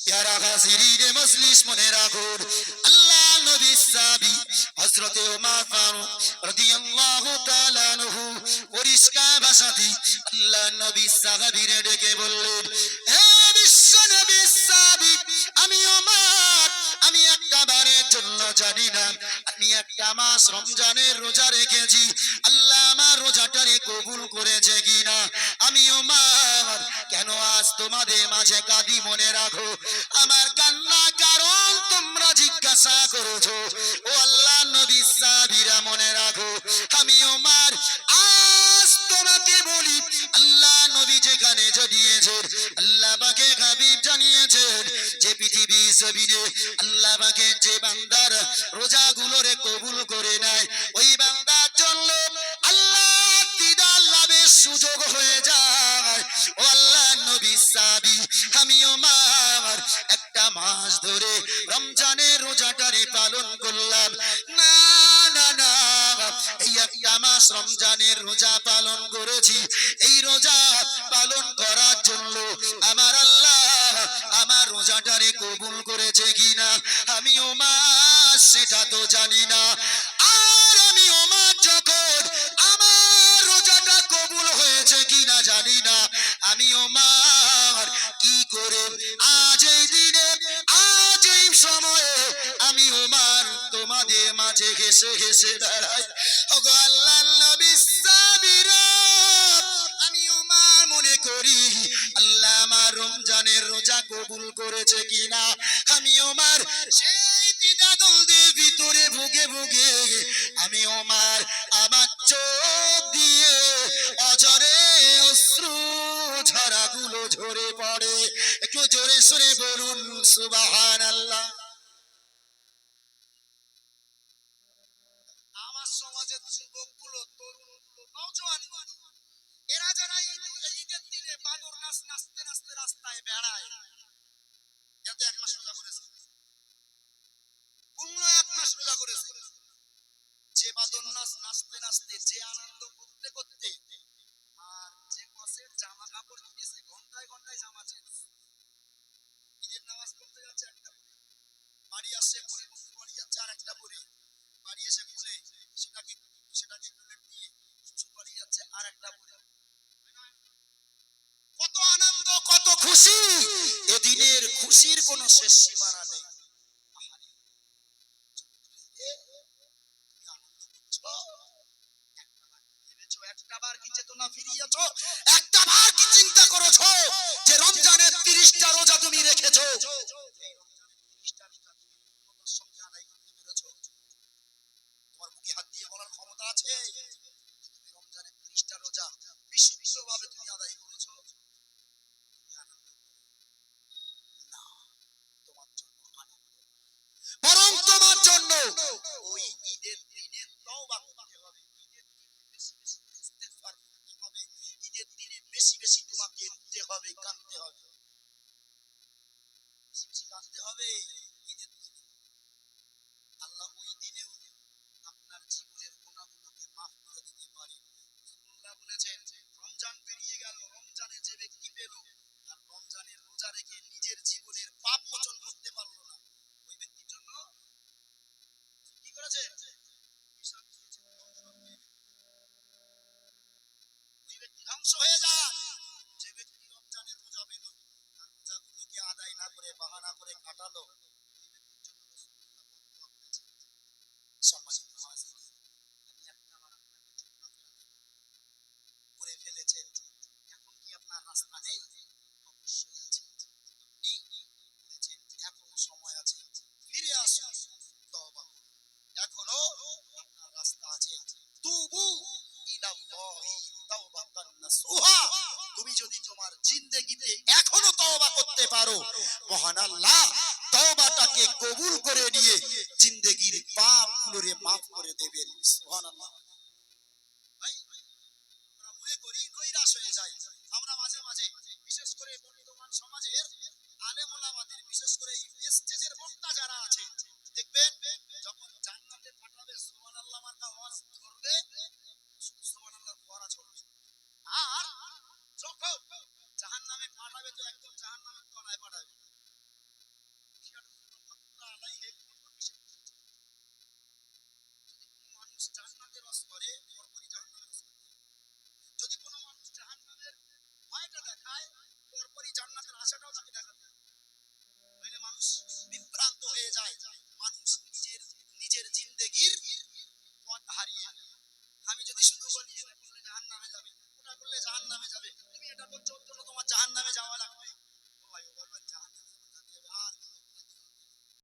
প্যারা হাজিরিনে মজলিস মনে রাখুন, আল্লাহ নবী সাহাবী হযরত ওমর ফারুক রাদিয়াল্লাহু তাআলা আনহু পরিষ্কার ভাষাতে আল্লাহ নবী সাহাবীরে ডেকে বললেন, হে বিশ্ব নবী সাহাবী, আমি ওমর, আমি একটা বারের জন্য জানি না আমি একটা মাস রমজানের রোজা রেখেছি, আল্লাহ আমার রোজাটারে কবুল করেছে কিনা। আমি ওমর কেন আজ তোমাদের মাঝে কাঁদি মনে রাখো, আমার কান্না কারণ তোমরা জিজ্ঞাসা করেছো। ও আল্লাহ নবী সাহাবীরা মনে রাখো, আমি ওমর আজ তোমাকে বলি, আল্লাহ নবী যেখানে জানিয়েছেন, আল্লাহ পাকে হাবিব জানিয়েছেন যে পৃথিবী জমিনে আল্লাহ পাকে যে বান্দার রোজাগুলোরে কবুল করে নেয়, ওই বান্দার জন্য আল্লাহ দিদার লাভের সুযোগ হয়ে যায়। ও আল্লাহ নবী সাহাবী, আমি ওমর একটা মাস ধরে রমজানের রোজাটারে পালন করলাম, না না না, এই একটা মাস রমজানের রোজা পালন করেছি, এই রোজা পালন করার জন্য আমার আল্লাহ আমার রোজাটারে কবুল করেছে কিনা আমি ওমর সেটা তো জানি না। আর আমি ওমর যখন আমার রোজাটা কবুল হয়েছে কিনা জানি না, আমি ওমর কি করে আজ এই দিনে আজ এই সময়ে আমি ওমর তোমাদের মাঝে ঘেসে ঘেসে বেড়াই। ওগো আল্লাহর নবী সাহাবীরা, আমি ওমর মনে করি আল্লাহ আমার রমজানের রোজা কবুল করেছে কিনা। আমি ওমর সেই দ্বিধাদ্বন্দ্বের ভিতরে ভুগে ভুগে আমি ওমর আমার চোখ দিয়ে অঝরে অশ্রু ঝরাগুলো ঝরে পড়ে। একটু জোরে সরে বলুন সুবহানাল্লাহ। আমার সমাজের যুবকগুলো, তরুণগুলো, নওজোয়ানগুলো, এরা যারা ঈদের দিনে বাদর নাচ নাচতে নাচতে রাস্তায় বেড়ায়, এত এক মাস রোজা করেছে, পূর্ণ এক মাস রোজা করেছে, যে বাদর নাচ নাচতে নাচতে, যে আনন্দ করতে করতে, আর যে কসের জামা কাপড় কিনেছে, ঘন্টায় ঘন্টায় জামা চেঞ্জ, ঈদের নামাজ পড়তে যাচ্ছে একটা পরে, বাড়ি আসছে পরে, বন্ধু বাড়ি যাচ্ছে আর একটা পরে, বাড়ি এসে খুলে সেটাকে সেটাকে খুলে দিয়ে শ্বশুর বাড়ি যাচ্ছে আর একটা পরে। কত আনন্দ, কত খুশি, এদিনের খুশির কোনো শেষ সীমানা নেই। একটা বার কি চেতনা ফিরিয়েছো, একটা বার কি চিন্তা করেছো যে রমজানের 30টা রোজা তুমি রেখেছো, এই রমজানের 30টা রোজা তুমি পূর্ণতার সঙ্গে আদায় করতে পেরেছো? তোমার বুকে হাত দিয়ে বলার ক্ষমতা আছে তুমি রমজানের 30টা রোজা বিশুদ্ধভাবে তুমি আদায় করেছো? তুমি আনন্দ না, তোমার জন্য আনন্দ, বরং তোমার জন্য ওই ঈদের দিনে তওবা করতে হবে, ঈদের দিনে বেশি বেশি ইস্তেগফার করতে হবে, ঈদের দিনে বেশি বেশি তোমাকে রুতে হবে, কাঁদতে হবে, বেশি বেশি কাঁদতে হবে ঈদের দিনে। আল্লাহ ওই দিনেও আপনার জীবনের গুনাহগুলোকে মাফ করে দিতে পারে। রাসূলুল্লাহ বলেছেন, রমজান পেরিয়ে গেল, রমজানে যে ব্যক্তি পেল আর রমজানের রোজা রেখে নিজের জীবনের পাপ মোচন করতে পারলো না, ওই ব্যক্তির জন্য কি করেছে? ওই ব্যক্তি ধ্বংস হয়ে যায়। যে ব্যক্তি রমজানের রোজা পেল আর রোজাগুলোকে আদায় না করে বাহানা করে কাটালো, ওই ব্যক্তির জন্য রাসূলুল্লাহ বদদুয়া করেছেন। সম্মানিত হাজিরিন, আমি একটাবার আপনাকে চোখনা ফেরাতে করে ফেলেছেন, এখন কি আপনার রাস্তা নেই? অবশ্যই আছে। আপনি বলেছেন এখনো সময় আছে, ফিরে আসুন, তওবা করুন, এখনো আপনার রাস্তা আছে। তুবু ইলাল্লাহি তাওবাতান নাসুহা, তুমি যদি তোমার জিন্দেগিতে এখনো তওবা করতে পারো, মহান আল্লাহ তওবাটাকে কবুল করে নিয়ে জিন্দেগির পাপগুলোরে maaf করে দেবেন। সুবহানাল্লাহ। ভাই, আমরা মনে করি নৈরাশ হয়ে যায়, আমরা মাঝে মাঝে বিশেষ করে বর্তমান সমাজের আলেম ওলামাদের, বিশেষ করে